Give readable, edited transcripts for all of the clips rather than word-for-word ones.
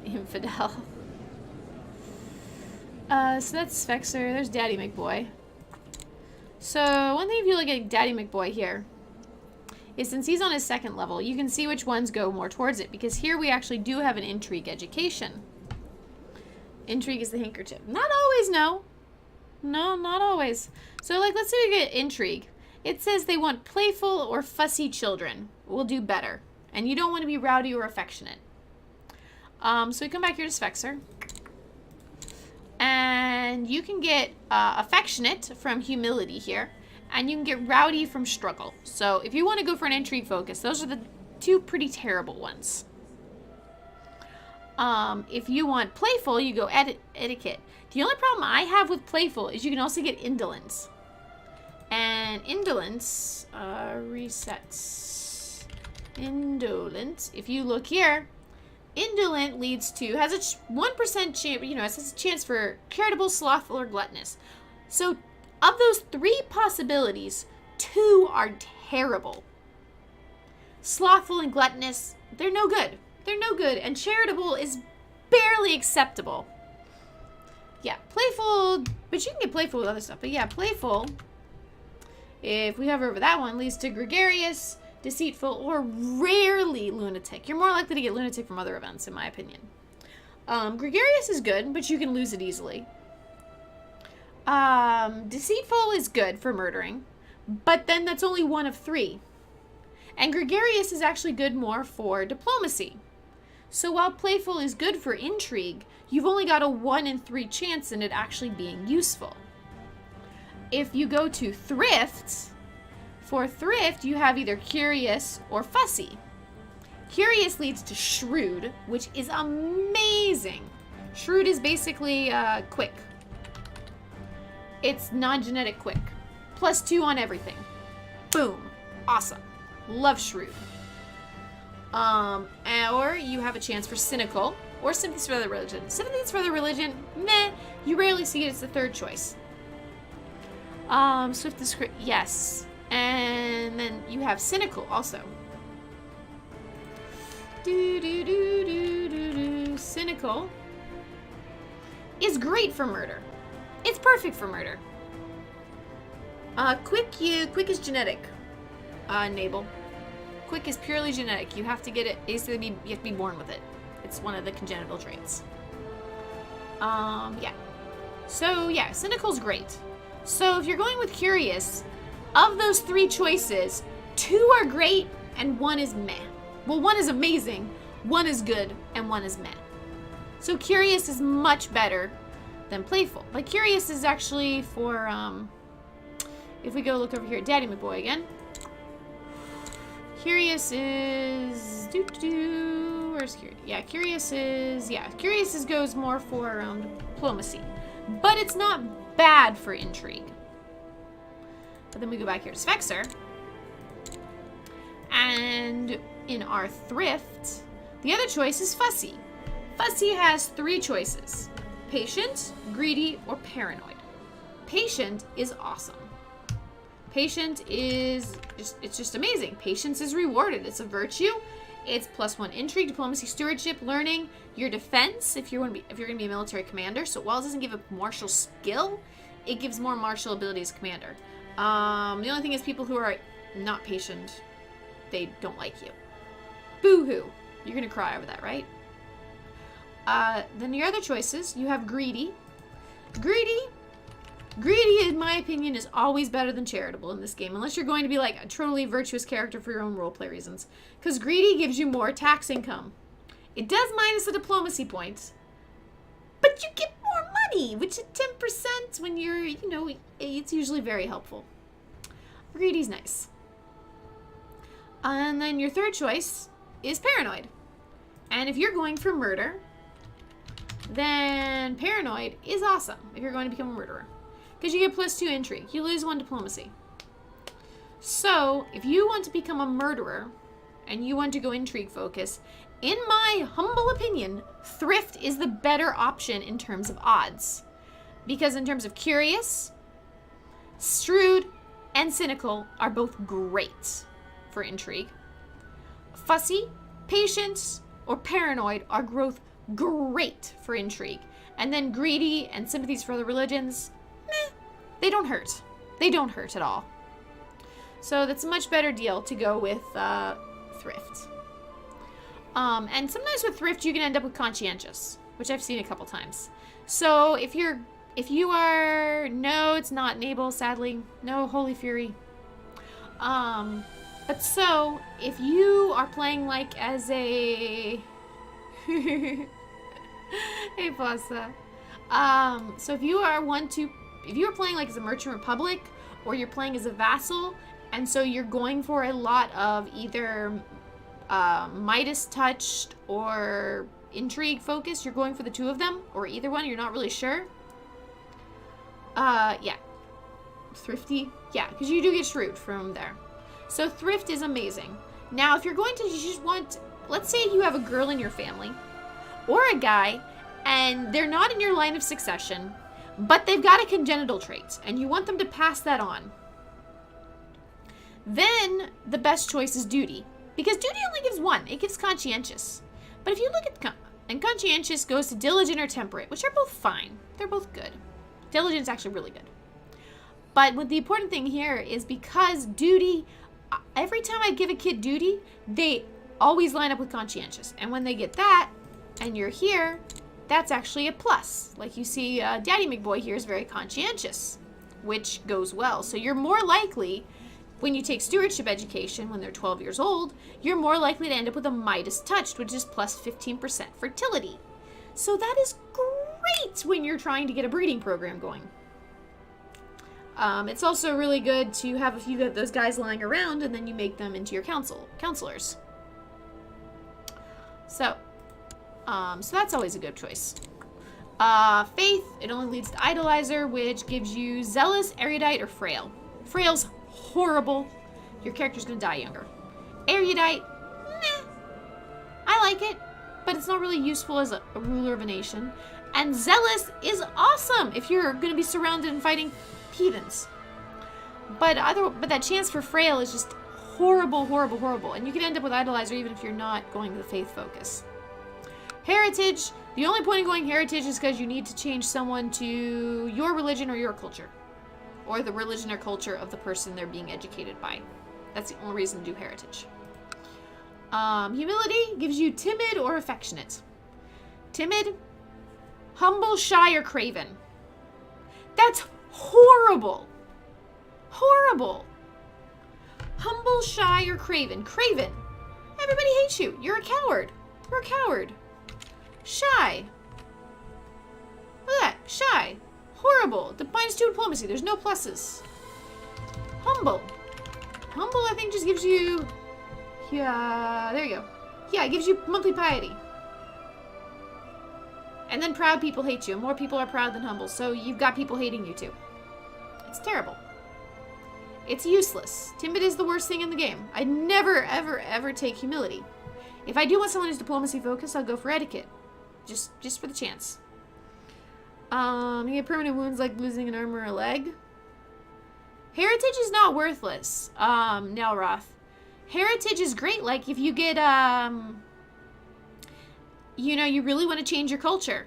Infidel. So that's Spexer. There's Daddy McBoy. So one thing if you look at Daddy McBoy here is since he's on his second level, you can see which ones go more towards it because here we actually do have an intrigue education. Intrigue is the handkerchief. Not always, no. No, not always. So like, let's say we get intrigue. It says they want playful or fussy children. We'll do better. And you don't want to be rowdy or affectionate. So we come back here to Spexer. And you can get affectionate from humility here. And you can get rowdy from struggle. So if you want to go for an intrigue focus, those are the two pretty terrible ones. If you want playful, you go etiquette. The only problem I have with playful is you can also get indolence. And indolence resets. Indolent. If you look here, indolent leads to, has a 1% chance, it has a chance for charitable, slothful, or gluttonous. So of those 3 possibilities, 2 are terrible. Slothful and gluttonous, they're no good. They're no good. And charitable is barely acceptable. Yeah, playful, but you can get playful with other stuff. But yeah, playful, if we hover over that one, leads to gregarious, deceitful, or rarely lunatic. You're more likely to get lunatic from other events, in my opinion. Gregarious is good, but you can lose it easily. Deceitful is good for murdering, but then that's only 1 of 3. And gregarious is actually good more for diplomacy. So while playful is good for intrigue, you've only got a 1 in 3 chance in it actually being useful. If you go to thrift, for thrift you have either curious or fussy. Curious leads to shrewd, which is amazing. Shrewd is basically quick. It's non-genetic quick. +2 on everything. Boom. Awesome. Love shrewd. Or you have a chance for cynical or sympathies for the religion. Sympathies for the religion, meh. You rarely see it. It's the 3rd choice. Swift is yes. And then you have cynical also. Cynical is great for murder. It's perfect for murder. Quick is genetic. Nabel. Quick is purely genetic. You have to get it. You have to be born with it. It's one of the congenital traits. Yeah. So yeah, cynical's great. So if you're going with curious, of those 3 choices, 2 are great and 1 is meh. Well, 1 is amazing, 1 is good, and 1 is meh. So curious is much better than playful. But curious is actually for, if we go look over here at Daddy McBoy again. Curious is, where's curious? Yeah, curious goes more for diplomacy. But it's not bad for intrigue. But then we go back here to Spexer. And in our thrift, the other choice is fussy. Fussy has 3 choices. Patient, greedy, or paranoid. Patient is awesome. Patient is just amazing. Patience is rewarded. It's a virtue. It's +1 intrigue, diplomacy, stewardship, learning, your defense if you're going to be a military commander. So while it doesn't give a martial skill, it gives more martial ability as commander. The only thing is people who are not patient, they don't like you. Boo-hoo. You're gonna cry over that, right? Then your other choices, you have greedy. Greedy, in my opinion, is always better than charitable in this game, unless you're going to be like a truly virtuous character for your own roleplay reasons. Because greedy gives you more tax income. It does minus the diplomacy points, but you get more money, which at 10% when you're, it's usually very helpful. Greedy's nice. And then your 3rd choice is paranoid. And if you're going for murder, then paranoid is awesome if you're going to become a murderer. Because you get +2 intrigue. You lose 1 diplomacy. So, if you want to become a murderer, and you want to go intrigue focus, in my humble opinion, thrift is the better option in terms of odds. Because in terms of curious, shrewd, and cynical are both great for intrigue. Fussy, patient, or paranoid are growth great for intrigue. And then greedy and sympathies for other religions, meh, they don't hurt. They don't hurt at all. So that's a much better deal to go with thrift. And sometimes with thrift you can end up with conscientious, which I've seen a couple times. So if you are, no, it's not enable, sadly, no Holy Fury. But so if you are playing like as a hey Pasta. So if you are playing like as a Merchant Republic, or you're playing as a vassal, and so you're going for a lot of either Midas touched or intrigue focus, you're going for the two of them, or either one, you're not really sure. Yeah. Thrifty? Yeah, because you do get shrewd from there. So thrift is amazing. Now, if you're going to just want, let's say you have a girl in your family, or a guy, and they're not in your line of succession, but they've got a congenital trait, and you want them to pass that on. Then the best choice is duty, because duty only gives one. It gives conscientious. But if you look at and conscientious goes to diligent or temperate, which are both fine. They're both good. Diligent's actually really good. But what the important thing here is, because duty, every time I give a kid duty, they always line up with conscientious. And when they get that, and you're here, that's actually a plus. Like you see, Daddy McBoy here is very conscientious, which goes well. So you're more likely, when you take stewardship education when they're 12 years old, you're more likely to end up with a Midas touched, which is plus 15% fertility. So that is great when you're trying to get a breeding program going. It's also really good to have a few of those guys lying around, and then you make them into your counselors. So that's always a good choice. Faith, it only leads to idolizer, which gives you zealous, erudite, or frail. Frail's horrible. Your character's gonna die younger. Erudite, meh. I like it, but it's not really useful as a ruler of a nation. And zealous is awesome if you're gonna be surrounded and fighting heathens. But that chance for frail is just horrible, horrible, horrible. And you can end up with idolizer even if you're not going to the faith focus. Heritage, the only point in going heritage is because you need to change someone to your religion or your culture. Or the religion or culture of the person they're being educated by. That's the only reason to do heritage. Humility gives you timid or affectionate. Timid, humble, shy, or craven. That's horrible. Horrible. Humble, shy, or craven. Craven. Everybody hates you. You're a coward. You're a coward. Shy. Look at that. Shy. Horrible. The -2 diplomacy. There's no pluses. Humble. Humble, I think, just gives you... Yeah, there you go. Yeah, it gives you monthly piety. And then proud people hate you. And more people are proud than humble. So you've got people hating you too. It's terrible. It's useless. Timid is the worst thing in the game. I'd never, ever, ever take humility. If I do want someone who's diplomacy focused, I'll go for etiquette. Just for the chance. You get permanent wounds like losing an arm or a leg. Heritage is not worthless, Nelroth. Heritage is great, like if you get, you know, you really want to change your culture.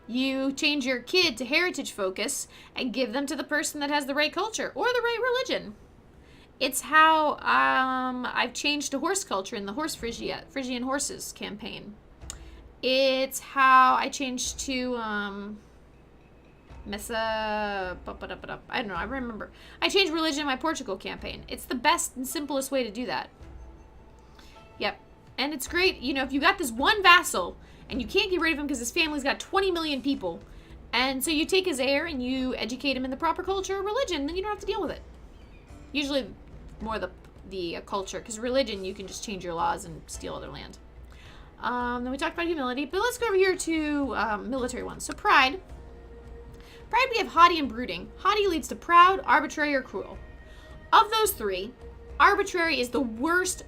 You change your kid to heritage focus and give them to the person that has the right culture or the right religion. It's how I've changed to horse culture in the horse Frisian horses campaign. It's how I changed to I don't know, I remember. I changed religion in my Portugal campaign. It's the best and simplest way to do that. Yep. And it's great, you know, if you got this one vassal and you can't get rid of him because his family's got 20 million people, and so you take his heir and you educate him in the proper culture or religion, then you don't have to deal with it. Usually more the culture, because religion, you can just change your laws and steal other land. Then we talked about humility, but let's go over here to military ones. So pride. Pride, we have haughty and brooding. Haughty leads to proud, arbitrary, or cruel. Of those three, arbitrary is the worst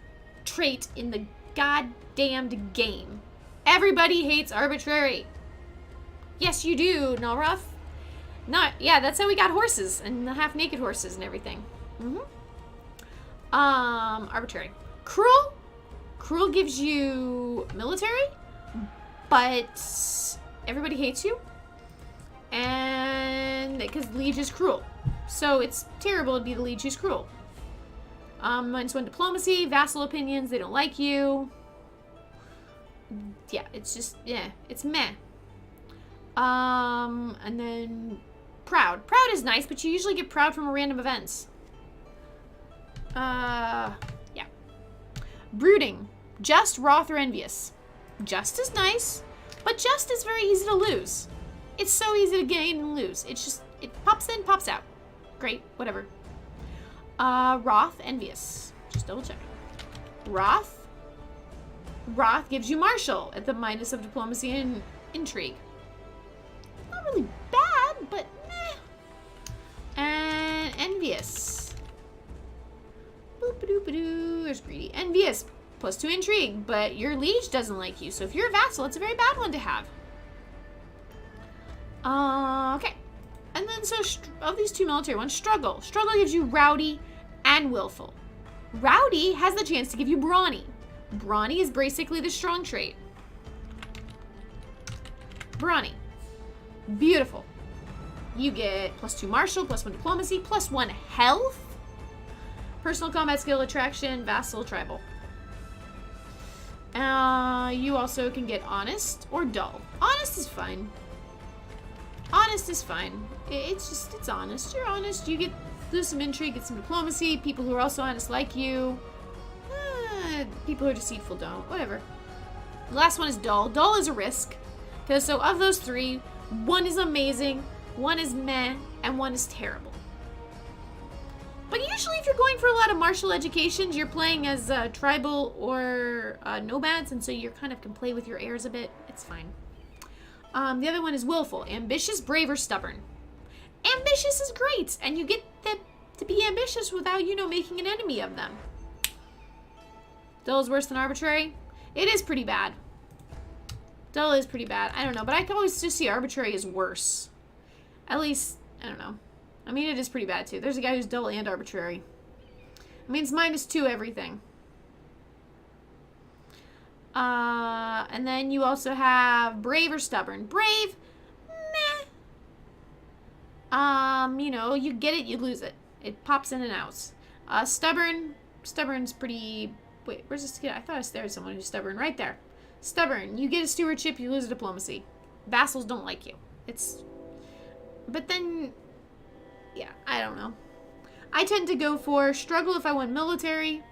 trait in the goddamned game. Everybody hates arbitrary. Yes, you do, Nalroth. Yeah, that's how we got horses and the half-naked horses and everything. Arbitrary. Cruel? Cruel gives you military, but everybody hates you. And because liege is cruel. So it's terrible to be the liege who's cruel. -1 diplomacy, vassal opinions, they don't like you. Yeah, it's just, yeah, it's meh. And then proud. Proud is nice, but you usually get proud from random events. Yeah. Brooding. Just, wroth, or envious. Just is nice, but just is very easy to lose. It's so easy to gain and lose. It's just, it pops in, pops out. Great, whatever. Wroth, envious. Just double check. Wroth. Wroth gives you martial at the minus of diplomacy and intrigue. Not really bad, but meh. And envious. Boop-a-doop-a-doo. There's greedy. Envious. +2 intrigue, but your liege doesn't like you. So if you're a vassal, it's a very bad one to have. Okay. And then, so, of these two military ones, struggle. Struggle gives you rowdy and willful. Rowdy has the chance to give you brawny. Brawny is basically the strong trait. Brawny. Beautiful. You get +2 martial, +1 diplomacy, +1 health. Personal combat skill, attraction, vassal, tribal. You also can get honest or dull. Honest is fine. Honest is fine. It's honest. You're honest. You lose some intrigue, get some diplomacy. People who are also honest like you. People who are deceitful don't. Whatever. The last one is dull. Dull is a risk. Because so of those three, one is amazing, one is meh, and one is terrible. But usually if you're going for a lot of martial educations, you're playing as tribal or nomads, and so you kind of can play with your heirs a bit. It's fine. The other one is willful. Ambitious, brave, or stubborn. Ambitious is great, and you get to be ambitious without, making an enemy of them. Dull is worse than arbitrary. It is pretty bad. Dull is pretty bad. I don't know, but I can always just see arbitrary as worse. At least, I don't know. I mean, it is pretty bad, too. There's a guy who's dull and arbitrary. I mean, it's -2 everything. And then you also have brave or stubborn. Brave, meh. You get it, you lose it. It pops in and out. Stubborn's pretty... Wait, where's this kid? I thought there was someone who's stubborn. Right there. Stubborn. You get a stewardship, you lose a diplomacy. Vassals don't like you. But then... Yeah, I don't know. I tend to go for struggle if I want military.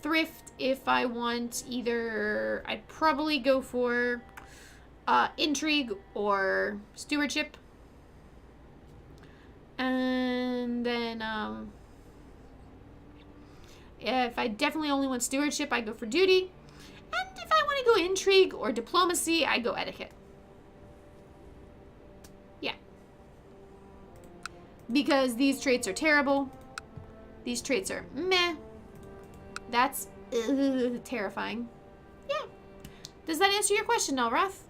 Thrift if I want either... I'd probably go for intrigue or stewardship. And then... if I definitely only want stewardship, I go for duty. And if I want to go intrigue or diplomacy, I go etiquette. Yeah. Because these traits are terrible. These traits are meh. That's terrifying. Yeah. Does that answer your question, Elrath?